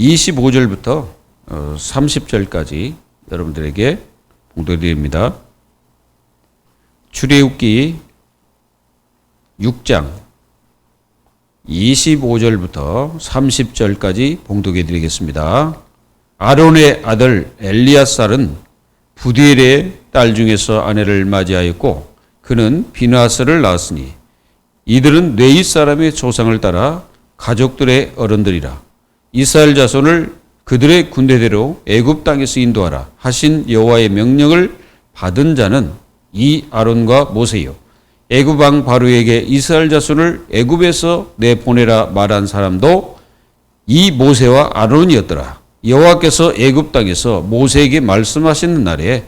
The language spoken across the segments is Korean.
25절부터 30절까지 여러분들에게 봉독해드립니다. 출애굽기 6장 25절부터 30절까지 봉독해드리겠습니다. 아론의 아들 엘리아살은 부디엘의 딸 중에서 아내를 맞이하였고 그는 비느하스를 낳았으니 이들은 뇌잇 사람의 조상을 따라 가족들의 어른들이라. 이스라엘 자손을 그들의 군대대로 애굽 땅에서 인도하라 하신 여호와의 명령을 받은 자는 이 아론과 모세요. 애굽 왕 바로에게 이스라엘 자손을 애굽에서 내보내라 말한 사람도 이 모세와 아론이었더라. 여호와께서 애굽 땅에서 모세에게 말씀하시는 날에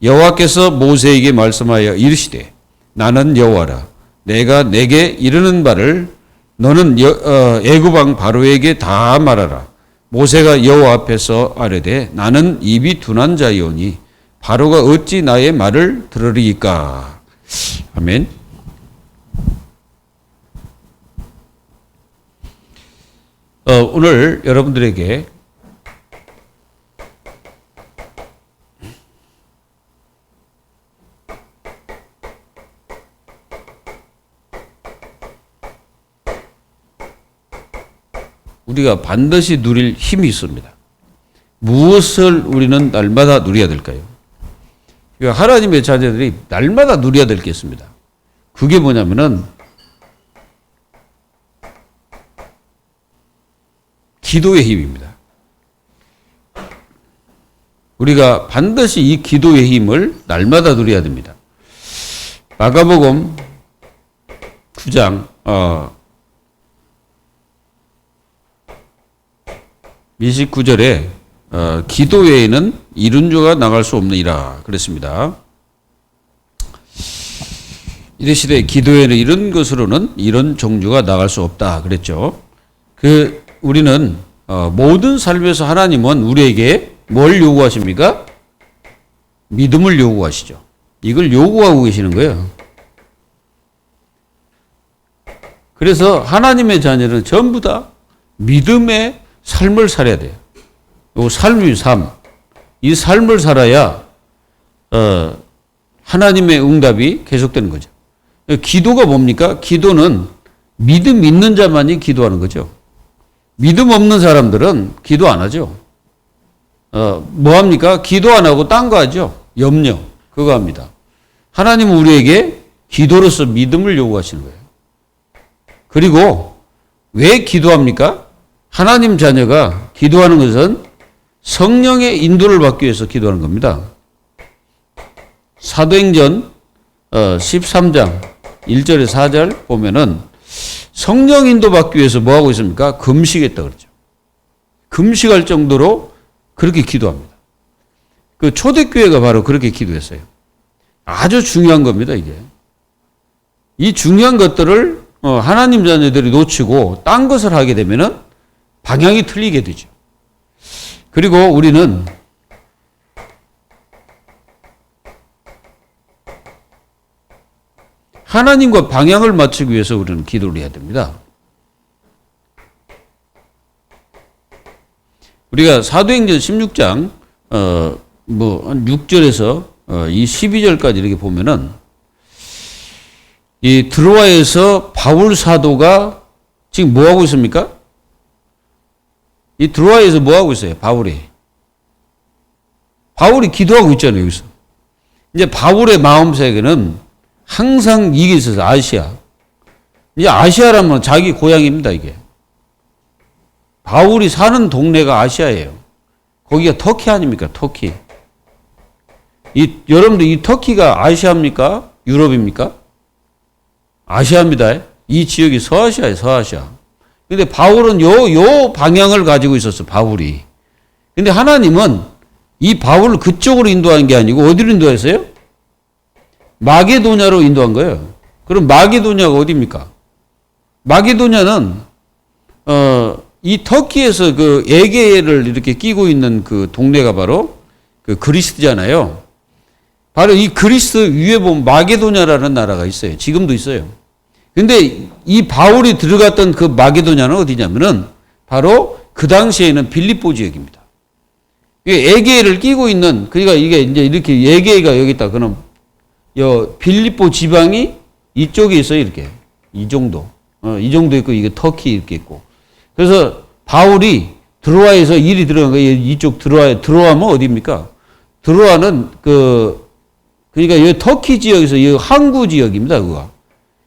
여호와께서 모세에게 말씀하여 이르시되 나는 여호와라. 내가 내게 이르는 바를 너는 애굽 왕 바로에게 다 말하라. 모세가 여호와 앞에서 아뢰되 나는 입이 둔한 자이오니 바로가 어찌 나의 말을 들으리이까. 아멘. 오늘 여러분들에게 우리가 반드시 누릴 힘이 있습니다. 무엇을 우리는 날마다 누려야 될까요? 그러니까 하나님의 자녀들이 날마다 누려야 될 게 있습니다. 그게 뭐냐면은 기도의 힘입니다. 우리가 반드시 이 기도의 힘을 날마다 누려야 됩니다. 마가복음 9장 29절에 기도 외에는 이룬 자가 나갈 수 없느니라 그랬습니다. 이르시되 기도 외에는 이런 것으로는 이런 종주가 나갈 수 없다 그랬죠. 우리는 모든 삶에서 하나님은 우리에게 뭘 요구하십니까? 믿음을 요구하시죠. 이걸 요구하고 계시는 거예요. 그래서 하나님의 자녀는 전부 다 믿음의 삶을 살아야 돼요. 삶이 삶. 이 삶을 살아야 하나님의 응답이 계속되는 거죠. 기도가 뭡니까? 기도는 믿음 있는 자만이 기도하는 거죠. 믿음 없는 사람들은 기도 안 하죠. 뭐 합니까? 기도 안 하고 딴 거 하죠. 염려. 그거 합니다. 하나님은 우리에게 기도로서 믿음을 요구하시는 거예요. 그리고 왜 기도합니까? 하나님 자녀가 기도하는 것은 성령의 인도를 받기 위해서 기도하는 겁니다. 사도행전 13장 1절에 4절 보면은 성령 인도 받기 위해서 뭐 하고 있습니까? 금식했다 그러죠. 금식할 정도로 그렇게 기도합니다. 그 초대교회가 바로 그렇게 기도했어요. 아주 중요한 겁니다, 이게. 이 중요한 것들을 하나님 자녀들이 놓치고 딴 것을 하게 되면은 방향이 틀리게 되죠. 그리고 우리는 하나님과 방향을 맞추기 위해서 우리는 기도를 해야 됩니다. 우리가 사도행전 16장 6절에서 이 12절까지 이렇게 보면은 이 드로아에서 바울 사도가 지금 뭐 하고 있습니까? 이 드로아에서 뭐 하고 있어요? 바울이 기도하고 있잖아요, 여기서. 이제 바울의 마음속에는 항상 이게 있어서 아시아. 이제 아시아라면 자기 고향입니다, 이게. 바울이 사는 동네가 아시아예요. 거기가 터키 아닙니까? 터키. 여러분들 이 터키가 아시아입니까? 유럽입니까? 아시아입니다. 이 지역이 서아시아예요, 서아시아. 근데 바울은 요 방향을 가지고 있었어, 바울이. 근데 하나님은 이 바울을 그쪽으로 인도한 게 아니고 어디로 인도했어요? 마게도냐로 인도한 거예요. 그럼 마게도냐가 어디입니까? 마게도냐는 이 터키에서 그 에게를 이렇게 끼고 있는 그 동네가 바로 그 그리스잖아요. 바로 이 그리스 위에 보면 마게도냐라는 나라가 있어요. 지금도 있어요. 근데 이 바울이 들어갔던 그 마게도냐는 어디냐면은 바로 그 당시에는 빌립보 지역입니다. 에게를 끼고 있는, 그러니까 이게 이제 이렇게 에게가 여기 있다. 그럼 빌립보 지방이 이쪽에 있어요. 이렇게 이 정도, 이 정도 있고 이게 터키 이렇게 있고. 그래서 바울이 드로아에서 일이 들어간 거예요. 이쪽 드로아면 어디입니까? 드로아는 그러니까 이 터키 지역에서 이 항구 지역입니다.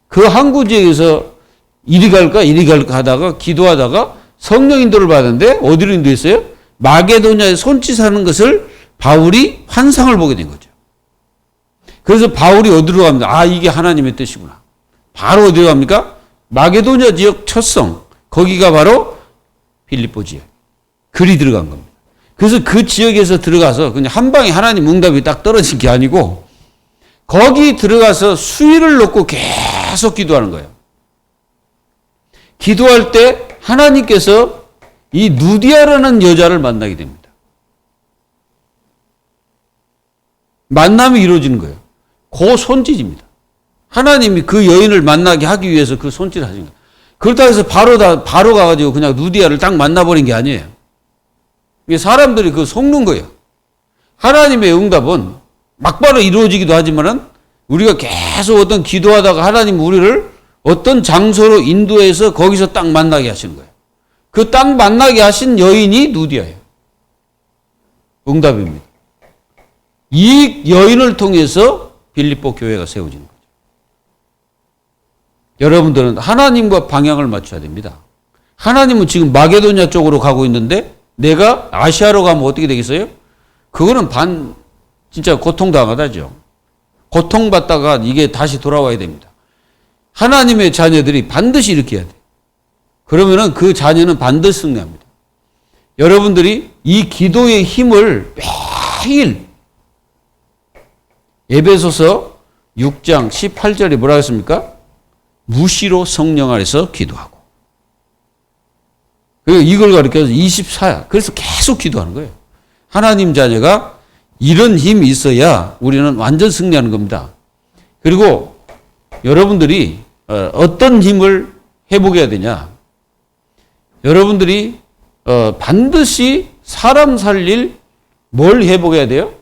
그 항구 지역에서 이리 갈까 하다가 기도하다가 성령 인도를 받았는데 어디로 인도했어요? 마게도냐에 손짓하는 것을 바울이 환상을 보게 된 거죠. 그래서 바울이 어디로 갑니다. 아, 이게 하나님의 뜻이구나. 바로 어디로 갑니까? 마게도냐 지역 첫성, 거기가 바로 빌립보 지역. 글이 들어간 겁니다. 그래서 그 지역에서 들어가서 그냥 한 방에 하나님 응답이 딱 떨어진 게 아니고 거기 들어가서 수위를 놓고 계속 기도하는 거예요. 기도할 때 하나님께서 이 누디아라는 여자를 만나게 됩니다. 만남이 이루어지는 거예요. 그 손짓입니다. 하나님이 그 여인을 만나게 하기 위해서 그 손짓을 하신 거예요. 그렇다고 해서 바로 가가지고 그냥 누디아를 딱 만나버린 게 아니에요. 이게 사람들이 속는 거예요. 하나님의 응답은 막바로 이루어지기도 하지만은 우리가 계속 어떤 기도하다가 하나님 우리를 어떤 장소로 인도해서 거기서 딱 만나게 하시는 거예요. 그 딱 만나게 하신 여인이 누디아예요. 응답입니다. 이 여인을 통해서 빌립보 교회가 세워지는 거죠. 여러분들은 하나님과 방향을 맞춰야 됩니다. 하나님은 지금 마게도냐 쪽으로 가고 있는데 내가 아시아로 가면 어떻게 되겠어요? 그거는 진짜 고통당하다죠. 고통받다가 이게 다시 돌아와야 됩니다. 하나님의 자녀들이 반드시 이렇게 해야 돼요. 그러면은 그 자녀는 반드시 승리합니다. 여러분들이 이 기도의 힘을 매일 에베소서 6장 18절에 뭐라고 했습니까? 무시로 성령 안에서 기도하고. 그리고 이걸 가르쳐서 24야. 그래서 계속 기도하는 거예요. 하나님 자녀가 이런 힘이 있어야 우리는 완전 승리하는 겁니다. 그리고 여러분들이 어떤 힘을 회복해야 되냐? 여러분들이 반드시 사람 살릴 뭘 회복해야 돼요?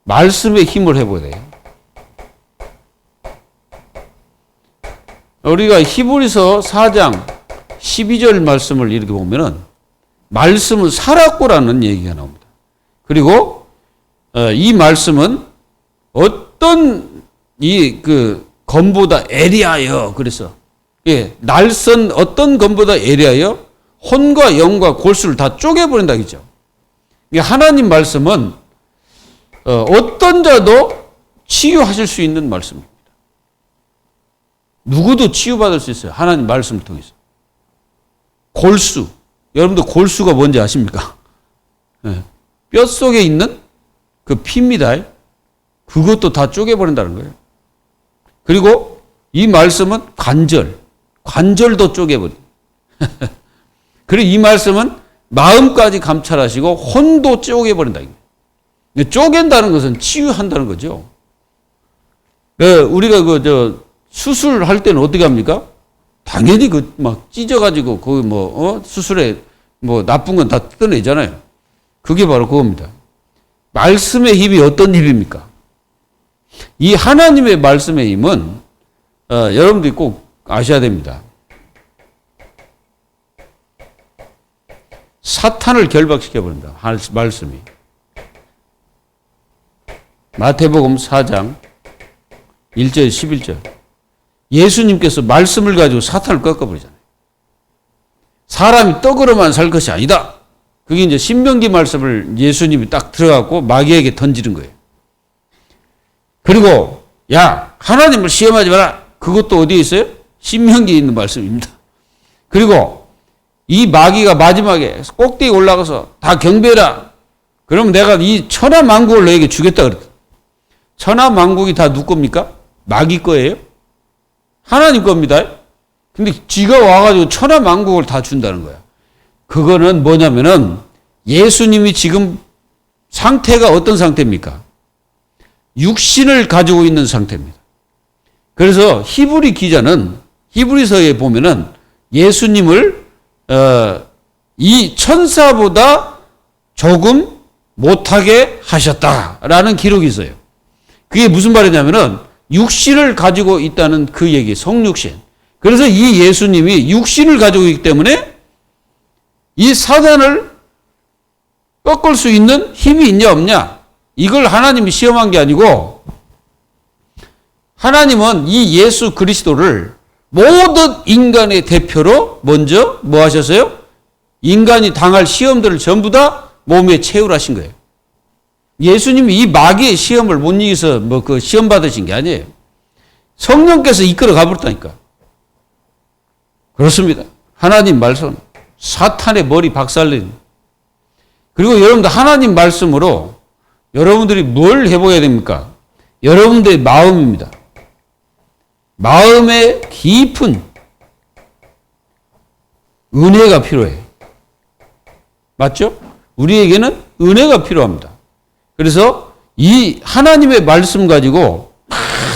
말씀의 힘을 회복해야 돼요. 우리가 히브리서 4장 12절 말씀을 이렇게 보면은 말씀은 살았고라는 얘기가 나옵니다. 그리고 이 말씀은 어떤 검보다 애리하여 그래서 날선 어떤 검보다 애리하여 혼과 영과 골수를 다 쪼개버린다 그죠. 하나님 말씀은 어떤 자도 치유하실 수 있는 말씀입니다. 누구도 치유받을 수 있어요. 하나님 말씀을 통해서. 골수. 여러분들 골수가 뭔지 아십니까? 뼛속에 있는 그 피입니다. 그것도 다 쪼개버린다는 거예요. 그리고 이 말씀은 관절도 쪼개버린. 그리고 이 말씀은 마음까지 감찰하시고 혼도 쪼개버린다. 쪼갠다는 것은 치유한다는 거죠. 우리가 수술할 때는 어떻게 합니까? 당연히 막 찢어가지고 수술에 나쁜 건 다 뜯어내잖아요. 그게 바로 그겁니다. 말씀의 힘이 어떤 힘입니까? 이 하나님의 말씀의 힘은 여러분들이 꼭 아셔야 됩니다. 사탄을 결박시켜버린다. 말씀이. 마태복음 4장 1절 11절. 예수님께서 말씀을 가지고 사탄을 꺾어버리잖아요. 사람이 떡으로만 살 것이 아니다. 그게 이제 신명기 말씀을 예수님이 딱 들어가고 마귀에게 던지는 거예요. 그리고 야 하나님을 시험하지 마라. 그것도 어디에 있어요? 신명기에 있는 말씀입니다. 그리고 이 마귀가 마지막에 꼭대기 올라가서 다 경배해라. 그러면 내가 이 천하만국을 너에게 주겠다 그랬다. 천하만국이 다 누구 겁니까? 마귀 거예요? 하나님 겁니다. 근데 지가 와가지고 천하만국을 다 준다는 거야. 그거는 뭐냐면은 예수님이 지금 상태가 어떤 상태입니까? 육신을 가지고 있는 상태입니다. 그래서 히브리 기자는 히브리서에 보면은 예수님을 이 천사보다 조금 못하게 하셨다라는 기록이 있어요. 그게 무슨 말이냐면은 육신을 가지고 있다는 그 얘기, 성육신. 그래서 이 예수님이 육신을 가지고 있기 때문에 이 사단을 꺾을 수 있는 힘이 있냐 없냐, 이걸 하나님이 시험한 게 아니고, 하나님은 이 예수 그리스도를 모든 인간의 대표로 먼저 뭐 하셨어요? 인간이 당할 시험들을 전부 다 몸에 채우라신 거예요. 예수님이 이 마귀의 시험을 못 이겨서 뭐 그 시험 받으신 게 아니에요. 성령께서 이끌어 가버렸다니까. 그렇습니다. 하나님 말씀, 사탄의 머리 박살내는. 그리고 여러분들 하나님 말씀으로 여러분들이 뭘 해보야 됩니까? 여러분들의 마음입니다. 마음의 깊은 은혜가 필요해. 맞죠? 우리에게는 은혜가 필요합니다. 그래서 이 하나님의 말씀 가지고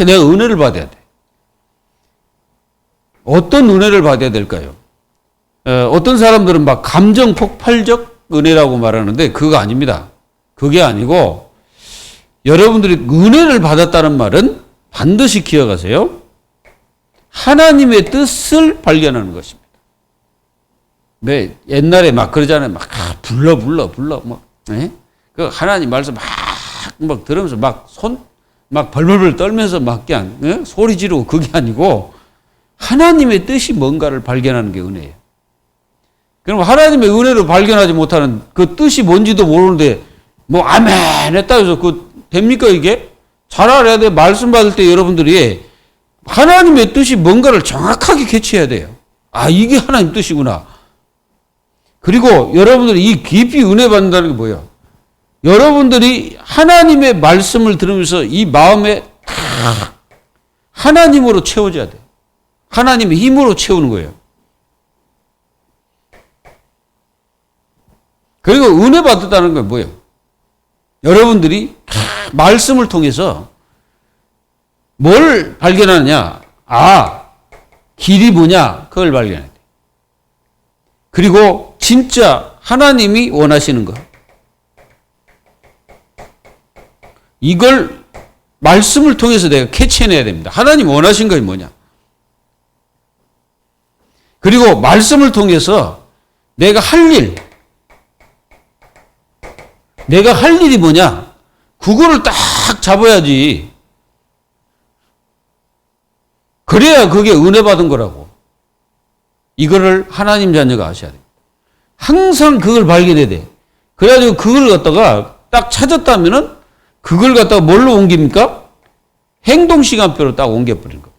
내가 은혜를 받아야 돼. 어떤 은혜를 받아야 될까요? 어떤 사람들은 막 감정 폭발적 은혜라고 말하는데 그거 아닙니다. 그게 아니고 여러분들이 은혜를 받았다는 말은 반드시 기억하세요. 하나님의 뜻을 발견하는 것입니다. 왜 옛날에 막 그러잖아요. 막 불러 막 그 하나님 말씀 막 들으면서 막 막 벌벌벌 떨면서 막 그냥 소리 지르고, 그게 아니고 하나님의 뜻이 뭔가를 발견하는 게 은혜예요. 그럼 하나님의 은혜로 발견하지 못하는 그 뜻이 뭔지도 모르는데 뭐 아멘 했다 해서 그 됩니까 이게? 잘 알아야 돼. 말씀 받을 때 여러분들이 하나님의 뜻이 뭔가를 정확하게 캐치해야 돼요. 아, 이게 하나님 뜻이구나. 그리고 여러분들이 이 깊이 은혜 받는다는 게 뭐예요? 여러분들이 하나님의 말씀을 들으면서 이 마음에 하나님으로 채워져야 돼. 하나님의 힘으로 채우는 거예요. 그리고 은혜 받았다는 건 뭐예요? 여러분들이 말씀을 통해서 뭘 발견하느냐? 아, 길이 뭐냐? 그걸 발견해야 돼. 그리고 진짜 하나님이 원하시는 것. 이걸 말씀을 통해서 내가 캐치해내야 됩니다. 하나님 원하신 것이 뭐냐? 그리고 말씀을 통해서 내가 할 일이 뭐냐? 그거를 딱 잡아야지. 그래야 그게 은혜 받은 거라고. 이거를 하나님 자녀가 아셔야 돼요. 항상 그걸 발견해야 돼. 그래가지고 그걸 갖다가 딱 찾았다면은 그걸 갖다가 뭘로 옮깁니까? 행동 시간표로 딱 옮겨버리는 거예요.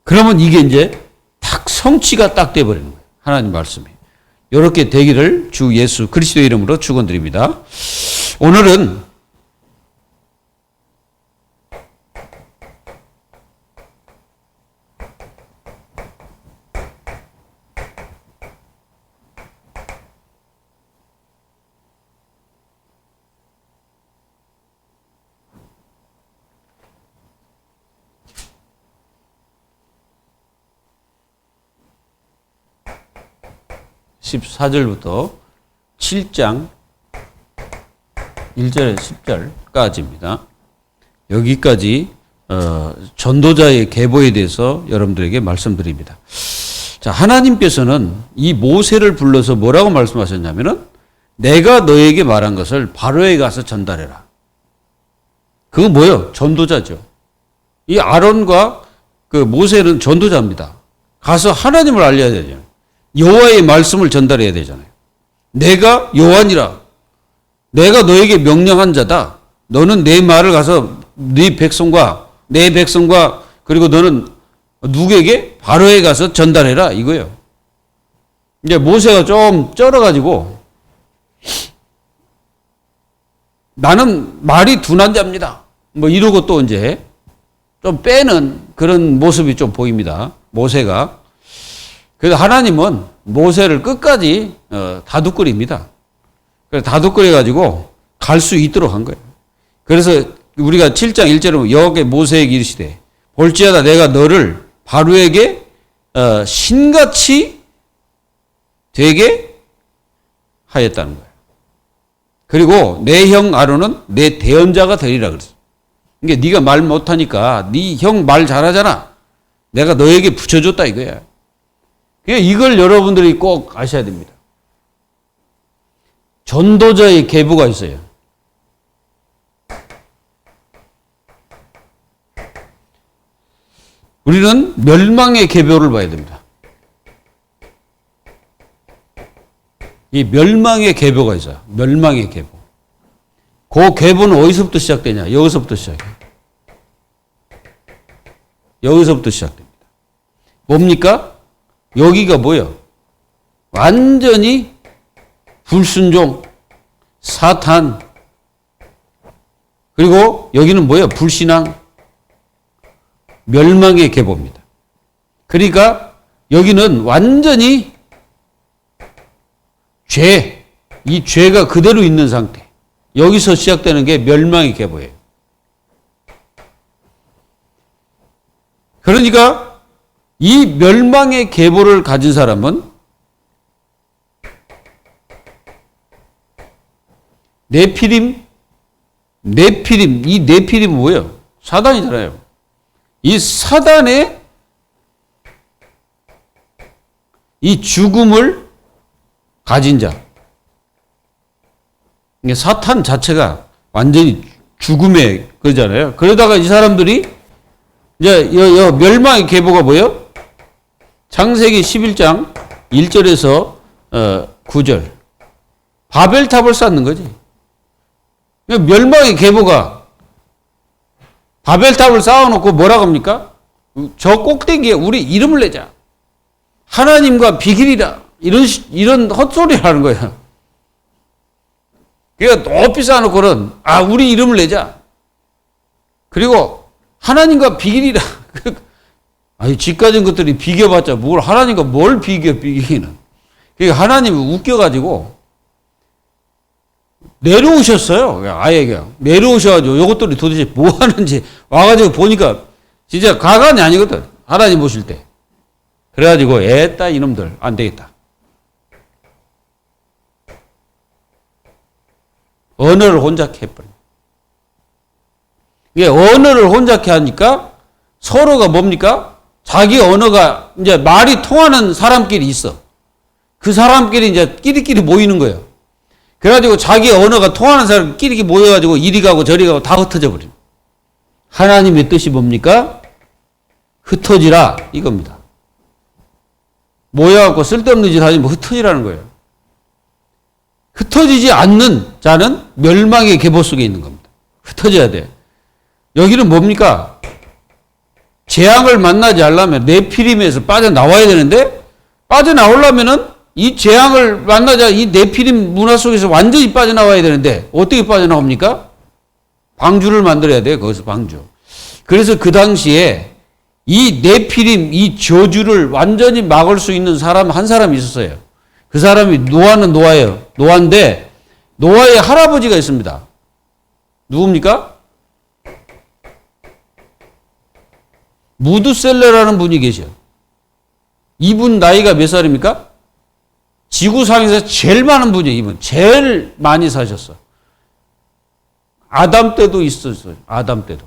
그러면 이게 이제 딱 성취가 딱 돼버리는 거예요. 하나님 말씀이. 이렇게 되기를 주 예수 그리스도 이름으로 축원드립니다. 오늘은 14절부터 7장 1절에서 10절까지입니다. 여기까지 전도자의 계보에 대해서 여러분들에게 말씀드립니다. 자, 하나님께서는 이 모세를 불러서 뭐라고 말씀하셨냐면은 내가 너에게 말한 것을 바로에 가서 전달해라. 그거 뭐예요? 전도자죠. 이 아론과 그 모세는 전도자입니다. 가서 하나님을 알려야 되잖아요. 여호와의 말씀을 전달해야 되잖아요. 내가 여호와니라. 내가 너에게 명령한 자다. 너는 내 말을 가서 네 백성과 내 백성과 그리고 너는 누구에게? 바로에 가서 전달해라 이거예요. 이제 모세가 좀 쩔어가지고 나는 말이 둔한 자입니다. 뭐 이러고 또 이제 좀 빼는 그런 모습이 좀 보입니다. 모세가. 그래서 하나님은 모세를 끝까지 다독거립니다. 그래서 다독거려가지고 갈 수 있도록 한 거예요. 그래서 우리가 7장 1절에 여호와께 모세에게 이르시되 볼지어다 내가 너를 바로에게 신같이 되게 하였다는 거예요. 그리고 내 형 아론은 내 대언자가 되리라 그랬어. 그러니까 네가 말 못하니까 네 형 말 잘하잖아. 내가 너에게 붙여줬다 이거야. 그러니까 이걸 여러분들이 꼭 아셔야 됩니다. 전도자의 계보가 있어요. 우리는 멸망의 계보를 봐야 됩니다. 이 멸망의 계보가 있어요. 멸망의 계보. 그 계보는 어디서부터 시작되냐? 여기서부터 시작해요. 여기서부터 시작됩니다. 뭡니까? 여기가 뭐예요? 완전히 불순종, 사탄, 그리고 여기는 뭐예요? 불신앙, 멸망의 계보입니다. 그러니까 여기는 완전히 죄, 이 죄가 그대로 있는 상태. 여기서 시작되는 게 멸망의 계보예요. 그러니까 이 멸망의 계보를 가진 사람은 네피림, 이 네피림은 뭐예요? 사단이잖아요. 이 사단의 이 죽음을 가진 자. 사탄 자체가 완전히 죽음의 그러잖아요. 그러다가 이 사람들이 이제 멸망의 계보가 뭐예요? 창세기 11장 1절에서 9절. 바벨탑을 쌓는 거지. 멸망의 계보가 바벨탑을 쌓아놓고 뭐라고 합니까? 저 꼭대기에 우리 이름을 내자. 하나님과 비길이다. 이런 헛소리를 하는 거야. 그러니까 높이 쌓아놓고는 우리 이름을 내자. 그리고 하나님과 비길이다. 아니 집 가진 것들이 비교봤자 뭘 하나님과 뭘 비기는. 그러니까 하나님이 웃겨가지고 내려오셨어요. 아예 그냥 내려오셔가지고 이것들이 도대체 뭐 하는지 와가지고 보니까 진짜 가관이 아니거든. 하나님 보실 때. 그래가지고 애따 이놈들 안 되겠다. 언어를 혼잡케 해버려. 이게 언어를 혼잡케 하니까 서로가 뭡니까? 자기 언어가 이제 말이 통하는 사람끼리 있어. 그 사람끼리 이제 끼리끼리 모이는 거예요. 그래가지고 자기 언어가 통하는 사람끼리 모여가지고 이리 가고 저리 가고 다 흩어져 버려. 하나님의 뜻이 뭡니까? 흩어지라 이겁니다. 모여갖고 쓸데없는 짓 하지 뭐 흩어지라는 거예요. 흩어지지 않는 자는 멸망의 계보 속에 있는 겁니다. 흩어져야 돼. 여기는 뭡니까? 재앙을 만나지 않으려면 네피림에서 빠져나와야 되는데 빠져나오려면은 이 재앙을 만나자 이 네피림 문화 속에서 완전히 빠져나와야 되는데 어떻게 빠져나옵니까? 방주를 만들어야 돼요. 거기서 방주. 그래서 그 당시에 이 네피림 이 저주를 완전히 막을 수 있는 사람 한 사람이 있었어요. 그 사람이 노아는 노아예요. 노아인데 노아의 할아버지가 있습니다. 누굽니까? 무드셀레라는 분이 계셔. 이분 나이가 몇 살입니까? 지구상에서 제일 많은 분이에요. 이분 제일 많이 사셨어. 아담 때도 있었어요. 아담 때도.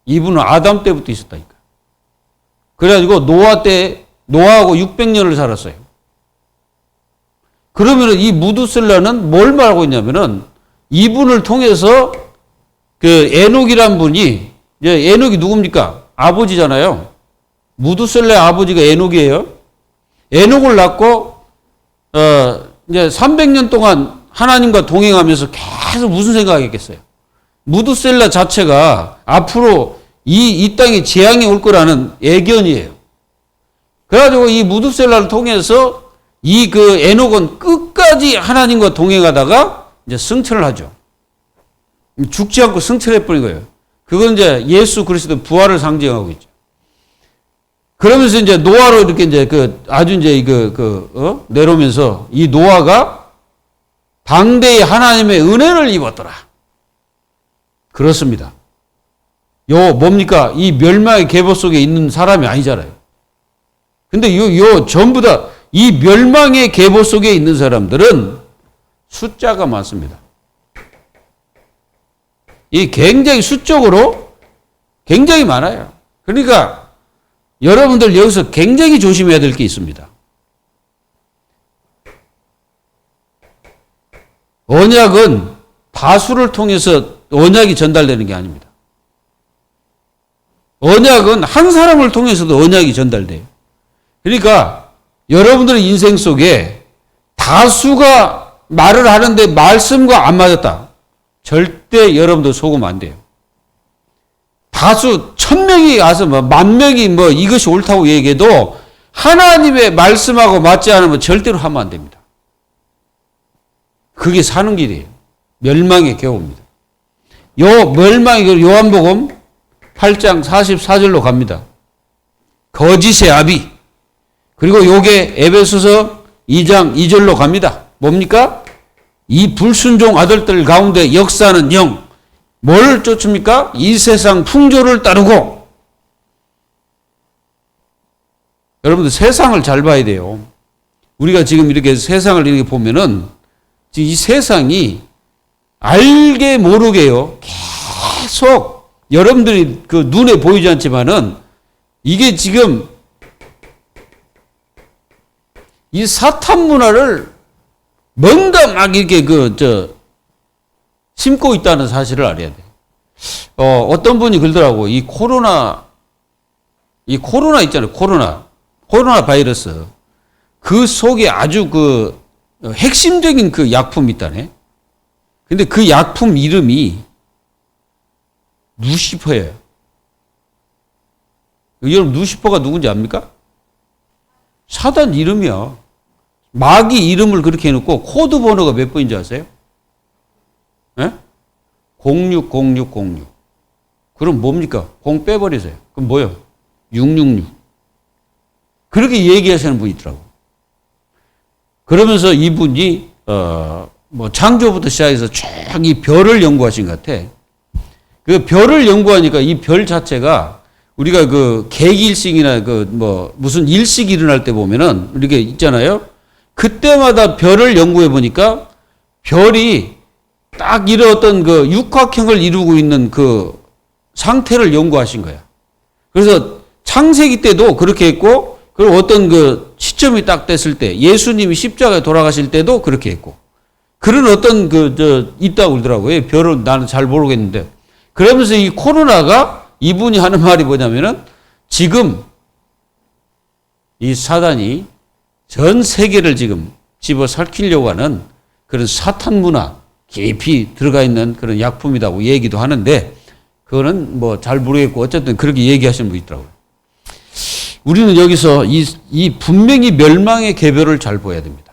이분은 아담 때부터 있었다니까. 그래가지고 노아하고 600년을 살았어요. 그러면은 이 무드셀라는 뭘 말하고 있냐면은 이분을 통해서 그 에녹이란 분이 이제 에녹이 누굽니까? 아버지잖아요. 무드셀라의 아버지가 에녹이에요. 에녹을 낳고 이제 300년 동안 하나님과 동행하면서 계속 무슨 생각했겠어요? 무드셀라 자체가 앞으로 이 땅에 재앙이 올 거라는 예견이에요. 그래가지고 이 무드셀라를 통해서 이 그 에녹은 끝까지 하나님과 동행하다가 이제 승천을 하죠. 죽지 않고 승천해버린 거예요. 그건 이제 예수 그리스도 부활을 상징하고 있죠. 그러면서 이제 노아로 이렇게 이제 아주 이제 내려오면서 이 노아가 당대의 하나님의 은혜를 입었더라. 그렇습니다. 뭡니까? 이 멸망의 계보 속에 있는 사람이 아니잖아요. 근데 전부 다 이 멸망의 계보 속에 있는 사람들은 숫자가 많습니다. 이 굉장히 수적으로 굉장히 많아요. 그러니까 여러분들 여기서 굉장히 조심해야 될 게 있습니다. 언약은 다수를 통해서 언약이 전달되는 게 아닙니다. 언약은 한 사람을 통해서도 언약이 전달돼요. 그러니까 여러분들의 인생 속에 다수가 말을 하는데 말씀과 안 맞았다. 절대 여러분들 속으면 안 돼요. 다수 1000명이 가서 뭐 10,000명이 뭐 이것이 옳다고 얘기해도 하나님의 말씀하고 맞지 않으면 절대로 하면 안 됩니다. 그게 사는 길이에요. 멸망의 계보입니다. 멸망의 요한복음 8장 44절로 갑니다. 거짓의 아비. 그리고 요게 에베소서 2장 2절로 갑니다. 뭡니까? 이 불순종 아들들 가운데 역사하는 영. 뭘 쫓습니까? 이 세상 풍조를 따르고. 여러분들 세상을 잘 봐야 돼요. 우리가 지금 이렇게 세상을 이렇게 보면은 이 세상이 알게 모르게요. 계속 여러분들이 그 눈에 보이지 않지만은 이게 지금 이 사탄 문화를 뭔가 막 이렇게 심고 있다는 사실을 알아야 돼. 어떤 분이 그러더라고. 이 코로나 있잖아요. 코로나 바이러스. 그 속에 아주 핵심적인 그 약품이 있다네. 근데 그 약품 이름이 루시퍼예요. 여러분, 루시퍼가 누군지 압니까? 사단 이름이야. 마귀 이름을 그렇게 해놓고 코드 번호가 몇 번인지 아세요? 예? 060606. 그럼 뭡니까? 0 빼버리세요. 그럼 뭐요? 666. 그렇게 얘기하시는 분이 있더라고. 그러면서 이분이 창조부터 시작해서 쭉 이 별을 연구하신 것 같아. 그 별을 연구하니까 이 별 자체가 우리가 그 개기일식이나 무슨 일식이 일어날 때 보면은 이렇게 있잖아요. 그때마다 별을 연구해 보니까 별이 딱 이런 어떤 그 육각형을 이루고 있는 그 상태를 연구하신 거야. 그래서 창세기 때도 그렇게 했고, 그리고 어떤 그 시점이 딱 됐을 때, 예수님이 십자가에 돌아가실 때도 그렇게 했고, 그런 어떤 있다고 그러더라고요. 별은 나는 잘 모르겠는데. 그러면서 이 코로나가 이분이 하는 말이 뭐냐면은 지금 이 사단이 전 세계를 지금 집어삼키려고 하는 그런 사탄 문화 깊이 들어가 있는 그런 약품이라고 얘기도 하는데, 그거는 뭐 잘 모르겠고 어쨌든 그렇게 얘기하시는 분이 있더라고요. 우리는 여기서 이 분명히 멸망의 계보를 잘 보아야 됩니다.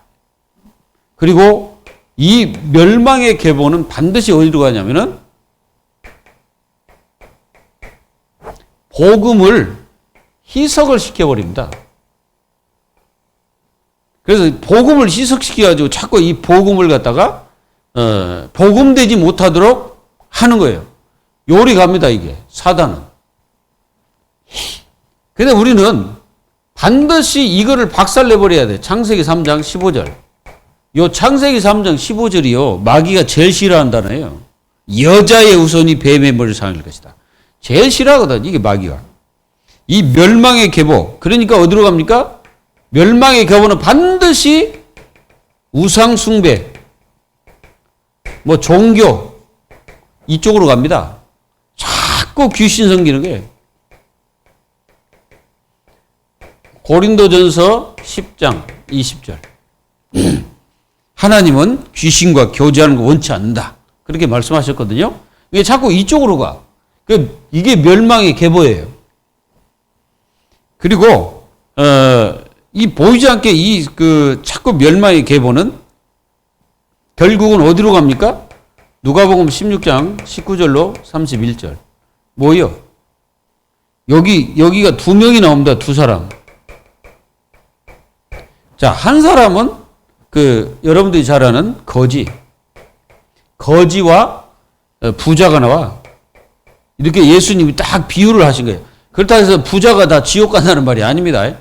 그리고 이 멸망의 계보는 반드시 어디로 가냐면은 복음을 희석을 시켜버립니다. 그래서 복음을 희석시켜가지고 자꾸 이 복음을 갖다가 복음되지 못하도록 하는 거예요. 요리 갑니다, 이게. 사단은. 근데 우리는 반드시 이거를 박살내버려야 돼. 창세기 3장 15절. 요 창세기 3장 15절이요. 마귀가 제일 싫어하는 단어예요. 여자의 후손이 뱀의 머리를 상할 것이다. 제일 싫어하거든, 이게 마귀가. 이 멸망의 계보. 그러니까 어디로 갑니까? 멸망의 계보는 반드시 우상숭배, 종교, 이쪽으로 갑니다. 자꾸 귀신 섬기는 게. 고린도전서 10장 20절. 하나님은 귀신과 교제하는 거 원치 않는다. 그렇게 말씀하셨거든요. 이게 자꾸 이쪽으로 가. 이게 멸망의 계보예요. 그리고 이 보이지 않게 자꾸 멸망의 계보는 결국은 어디로 갑니까? 누가복음 16장 19절로 31절. 뭐요? 여기가 2명이 나옵니다. 2사람. 자, 한 사람은 여러분들이 잘 아는 거지와 부자가 나와. 이렇게 예수님이 딱 비유를 하신 거예요. 그렇다고 해서 부자가 다 지옥 간다는 말이 아닙니다.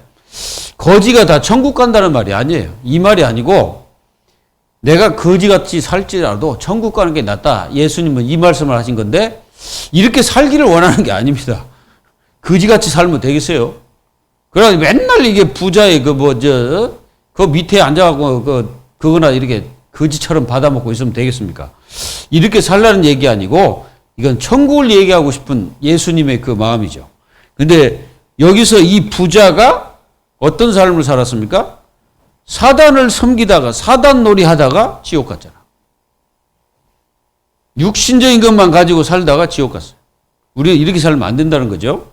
거지가 다 천국 간다는 말이 아니에요. 이 말이 아니고, 내가 거지같이 살지라도 천국 가는 게 낫다. 예수님은 이 말씀을 하신 건데 이렇게 살기를 원하는 게 아닙니다. 거지같이 살면 되겠어요? 그러나 맨날 이게 부자의 그 밑에 앉아가고 그거나 이렇게 거지처럼 받아먹고 있으면 되겠습니까? 이렇게 살라는 얘기 아니고 이건 천국을 얘기하고 싶은 예수님의 그 마음이죠. 근데 여기서 이 부자가 어떤 삶을 살았습니까? 사단을 섬기다가 사단 놀이 하다가 지옥 갔잖아. 육신적인 것만 가지고 살다가 지옥 갔어요. 우리는 이렇게 살면 안 된다는 거죠.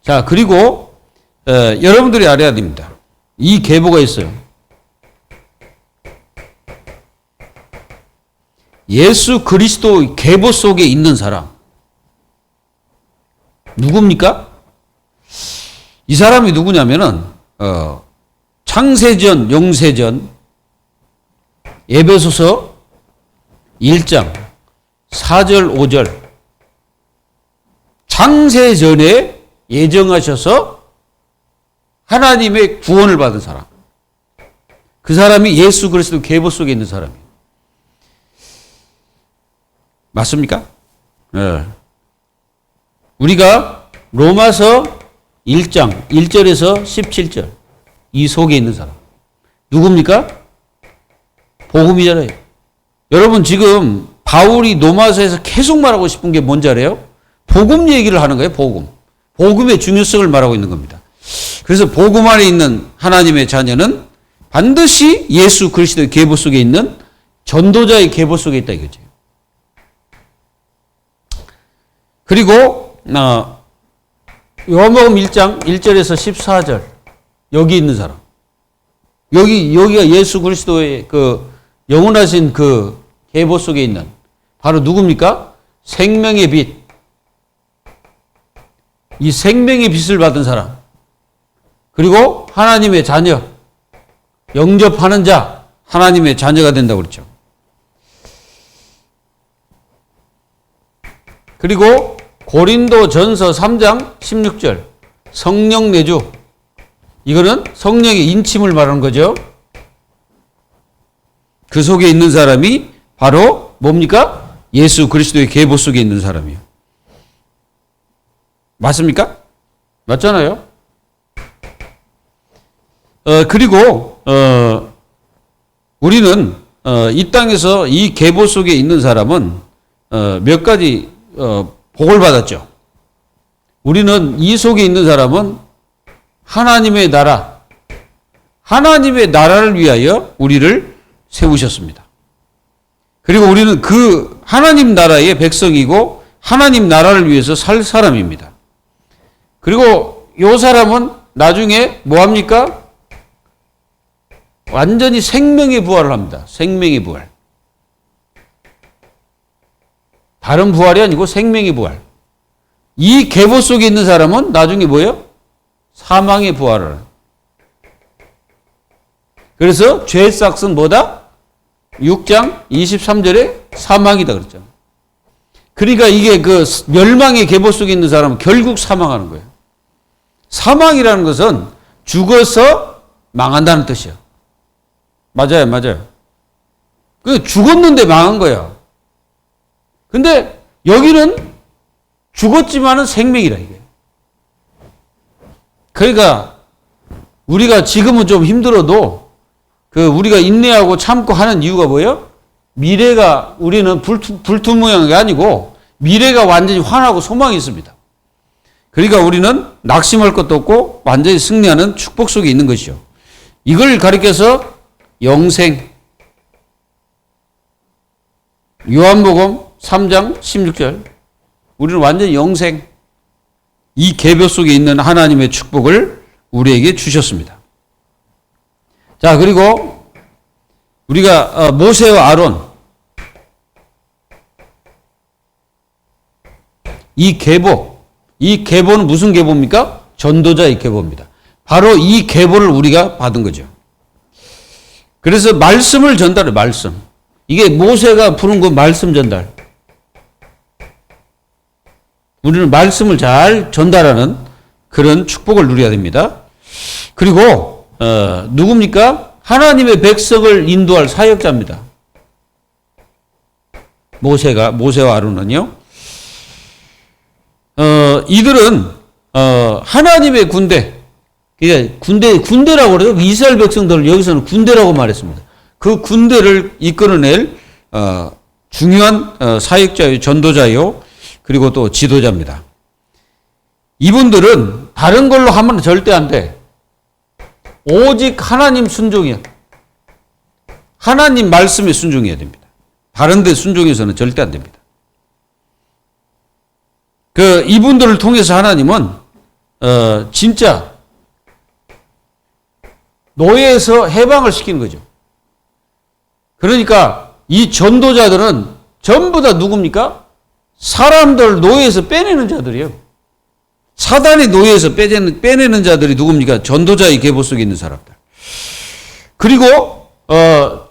자, 그리고 여러분들이 알아야 됩니다. 이 계보가 있어요. 예수 그리스도 계보 속에 있는 사람 누굽니까? 이 사람이 누구냐면은 창세전, 용세전, 에베소서 1장 4절, 5절 창세전에 예정하셔서 하나님의 구원을 받은 사람. 그 사람이 예수 그리스도 계보 속에 있는 사람이에요. 맞습니까? 네. 우리가 로마서 1장 1절에서 17절 이 속에 있는 사람 누굽니까? 복음이잖아요. 여러분 지금 바울이 로마서에서 계속 말하고 싶은 게 뭔지 알아요? 복음 얘기를 하는 거예요. 복음의 중요성을 말하고 있는 겁니다. 그래서 복음 안에 있는 하나님의 자녀는 반드시 예수 그리스도의 계보 속에 있는 전도자의 계보 속에 있다 이거죠. 그리고 요한복음 1장 1절에서 14절 여기 있는 사람. 여기가 예수 그리스도의 그 영원하신 그 계보 속에 있는 바로 누굽니까? 생명의 빛. 이 생명의 빛을 받은 사람. 그리고 하나님의 자녀. 영접하는 자. 하나님의 자녀가 된다고 그랬죠. 그리고 고린도 전서 3장 16절 성령 내주. 이거는 성령의 인침을 말하는 거죠. 그 속에 있는 사람이 바로 뭡니까? 예수 그리스도의 계보 속에 있는 사람이에요. 맞습니까? 맞잖아요. 그리고 우리는 이 땅에서 이 계보 속에 있는 사람은 몇 가지 복을 받았죠. 우리는 이 속에 있는 사람은 하나님의 나라, 하나님의 나라를 위하여 우리를 세우셨습니다. 그리고 우리는 그 하나님 나라의 백성이고 하나님 나라를 위해서 살 사람입니다. 그리고 이 사람은 나중에 뭐합니까? 완전히 생명의 부활을 합니다. 생명의 부활. 다른 부활이 아니고 생명의 부활. 이 계보 속에 있는 사람은 나중에 뭐예요? 사망의 부활을. 그래서 죄의 삭은 뭐다? 6장 23절에 사망이다 그랬죠. 그러니까 이게 그 멸망의 계보 속에 있는 사람은 결국 사망하는 거예요. 사망이라는 것은 죽어서 망한다는 뜻이에요. 맞아요, 맞아요. 그 죽었는데 망한 거예요. 근데 여기는 죽었지만은 생명이라 이게. 그러니까 우리가 지금은 좀 힘들어도 그 우리가 인내하고 참고 하는 이유가 뭐예요? 미래가 우리는 불투명한 게 아니고 미래가 완전히 환하고 소망이 있습니다. 그러니까 우리는 낙심할 것도 없고 완전히 승리하는 축복 속에 있는 것이죠. 이걸 가리켜서 영생. 요한복음 3장 16절. 우리는 완전히 영생. 이 계보 속에 있는 하나님의 축복을 우리에게 주셨습니다. 자, 그리고 우리가 모세와 아론. 이 계보는 무슨 계보입니까? 전도자의 계보입니다. 바로 이 계보를 우리가 받은 거죠. 그래서 말씀을 전달해, 말씀. 이게 모세가 부른 거 말씀 전달. 우리는 말씀을 잘 전달하는 그런 축복을 누려야 됩니다. 그리고 누굽니까? 하나님의 백성을 인도할 사역자입니다. 모세와 아론은요. 이들은 하나님의 군대, 그러니까 군대라고 그래요. 이스라엘 백성들을 여기서는 군대라고 말했습니다. 그 군대를 이끌어낼 중요한 사역자요, 전도자요, 그리고 또 지도자입니다. 이분들은 다른 걸로 하면 절대 안 돼. 오직 하나님 순종이야. 하나님 말씀에 순종해야 됩니다. 다른 데 순종해서는 절대 안 됩니다. 이분들을 통해서 하나님은 진짜 노예에서 해방을 시키는 거죠. 그러니까 이 전도자들은 전부 다 누굽니까? 사람들 노예에서 빼내는 자들이에요. 사단의 노예에서 빼내는 자들이 누굽니까? 전도자의 계보 속에 있는 사람들. 그리고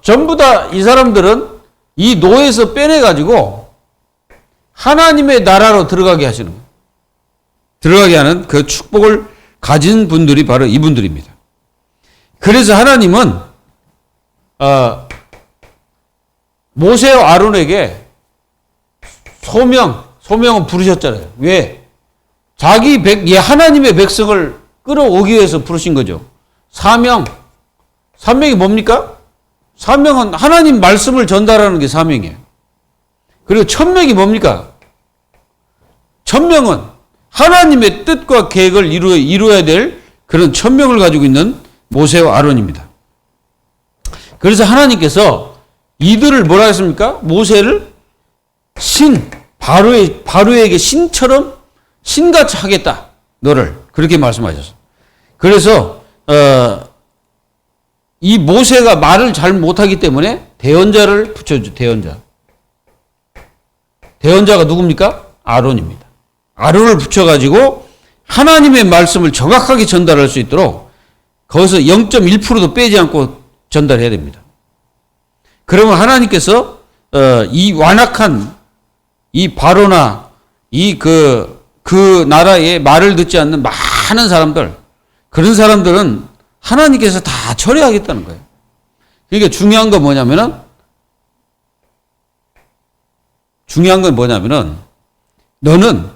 전부 다 이 사람들은 이 노예에서 빼내가지고 하나님의 나라로 들어가게 하시는 거예요. 들어가게 하는 그 축복을 가진 분들이 바로 이분들입니다. 그래서 하나님은 모세와 아론에게 소명은 부르셨잖아요. 왜? 하나님의 백성을 끌어오기 위해서 부르신 거죠. 사명이 뭡니까? 사명은 하나님 말씀을 전달하는 게 사명이에요. 그리고 천명이 뭡니까? 천명은 하나님의 뜻과 계획을 이루어야 될 그런 천명을 가지고 있는 모세와 아론입니다. 그래서 하나님께서 이들을 뭐라 했습니까? 모세를 바로에게 신처럼 신같이 하겠다. 너를. 그렇게 말씀하셨어요. 그래서 이 모세가 말을 잘 못하기 때문에 대언자를 붙여주죠. 대언자가 누굽니까? 아론입니다. 아론을 붙여가지고 하나님의 말씀을 정확하게 전달할 수 있도록 거기서 0.1%도 빼지 않고 전달해야 됩니다. 그러면 하나님께서 이 완악한 이 바로나 그 나라의 말을 듣지 않는 많은 사람들, 그런 사람들은 하나님께서 다 처리하겠다는 거예요. 그러니까 중요한 건 뭐냐면은 너는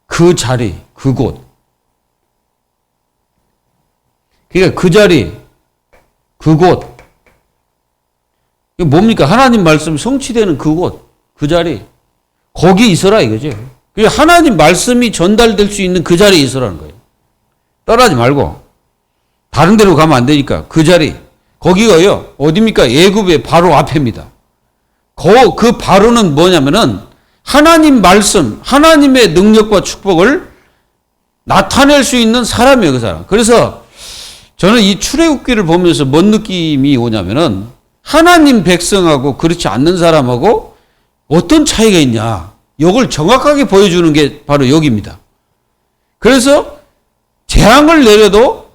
그 자리, 그곳, 그러니까 그 자리, 그곳, 이게 뭡니까? 하나님 말씀 성취되는 그곳, 그 자리, 거기 있어라 이거죠. 그러니까 하나님 말씀이 전달될 수 있는 그 자리에 있으라는 거예요. 떠나지 말고 다른 데로 가면 안 되니까 그 자리, 거기가요 어디입니까? 애굽의 바로 앞입니다. 그 바로는 뭐냐면은 하나님 말씀, 하나님의 능력과 축복을 나타낼 수 있는 사람이에요, 그 사람. 그래서 저는 이 출애굽기를 보면서 뭔 느낌이 오냐면은 하나님 백성하고 그렇지 않는 사람하고 어떤 차이가 있냐, 이걸 정확하게 보여주는 게 바로 여기입니다. 그래서 재앙을 내려도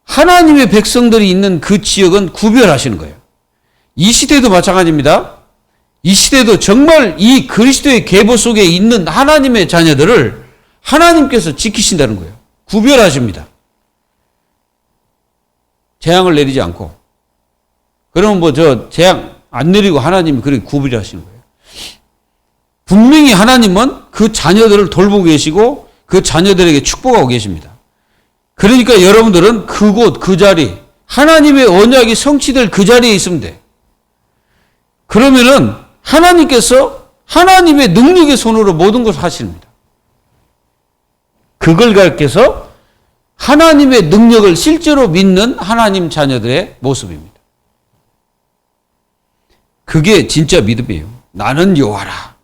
하나님의 백성들이 있는 그 지역은 구별하시는 거예요. 이 시대도 마찬가지입니다. 이 시대도 정말 이 그리스도의 계보 속에 있는 하나님의 자녀들을 하나님께서 지키신다는 거예요. 구별하십니다. 재앙을 내리지 않고. 그러면 재앙 안 내리고 하나님이 그렇게 구별하시는 거예요. 분명히 하나님은 그 자녀들을 돌보고 계시고 그 자녀들에게 축복하고 계십니다. 그러니까 여러분들은 그곳, 그 자리, 하나님의 언약이 성취될 그 자리에 있으면 돼. 그러면은 하나님께서 하나님의 능력의 손으로 모든 것을 하십니다. 그걸 가르쳐서 하나님의 능력을 실제로 믿는 하나님 자녀들의 모습입니다. 그게 진짜 믿음이에요. 나는 여호와라.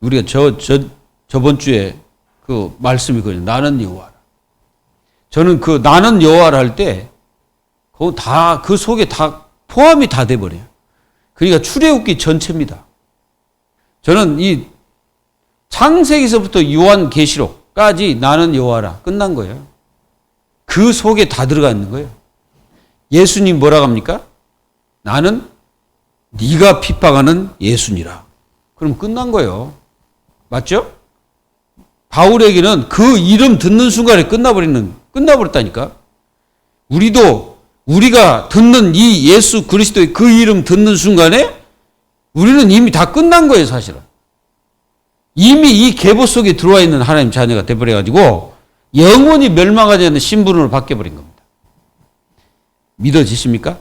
우리가 저번 주에 그 말씀이거든요. 나는 여호와라. 저는 그 나는 여호와라 할 때 그 속에 다 포함이 다 돼버려요. 그러니까 출애굽기 전체입니다. 저는 이 창세기서부터 요한계시록까지 나는 여호와라 끝난 거예요. 그 속에 다 들어가 있는 거예요. 예수님 뭐라고 합니까? 나는 네가 핍박하는 예수니라. 그럼 끝난 거예요. 맞죠? 바울에게는 그 이름 듣는 순간에 끝나버렸다니까. 우리가 듣는 이 예수 그리스도의 그 이름 듣는 순간에 우리는 이미 다 끝난 거예요, 사실은. 이미 이 계보 속에 들어와 있는 하나님 자녀가 돼버려가지고 영원히 멸망하지 않는 신분으로 바뀌어버린 겁니다. 믿어지십니까?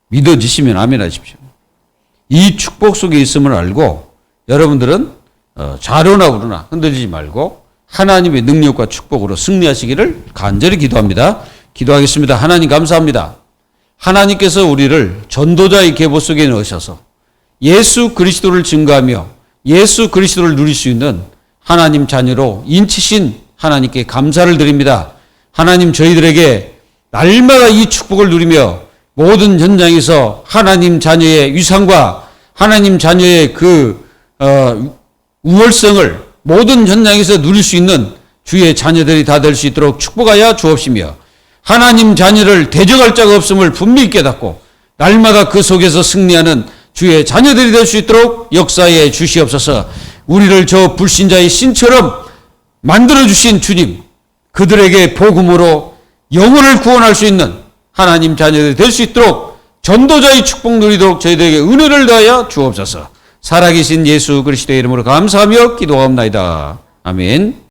믿어지시면 아멘 하십시오. 이 축복 속에 있음을 알고 여러분들은 좌로나 우로나 흔들리지 말고 하나님의 능력과 축복으로 승리하시기를 간절히 기도합니다. 기도하겠습니다. 하나님 감사합니다. 하나님께서 우리를 전도자의 계보 속에 넣으셔서 예수 그리스도를 증거하며 예수 그리스도를 누릴 수 있는 하나님 자녀로 인치신 하나님께 감사를 드립니다. 하나님 저희들에게 날마다 이 축복을 누리며 모든 현장에서 하나님 자녀의 위상과 하나님 자녀의 우월성을 모든 현장에서 누릴 수 있는 주의 자녀들이 다 될 수 있도록 축복하여 주옵시며 하나님 자녀를 대적할 자가 없음을 분명히 깨닫고 날마다 그 속에서 승리하는 주의 자녀들이 될 수 있도록 역사에 주시옵소서. 우리를 저 불신자의 신처럼 만들어주신 주님, 그들에게 복음으로 영혼을 구원할 수 있는 하나님 자녀들이 될 수 있도록 전도자의 축복 누리도록 저희들에게 은혜를 다하여 주옵소서. 살아계신 예수 그리스도의 이름으로 감사하며 기도하옵나이다. 아멘.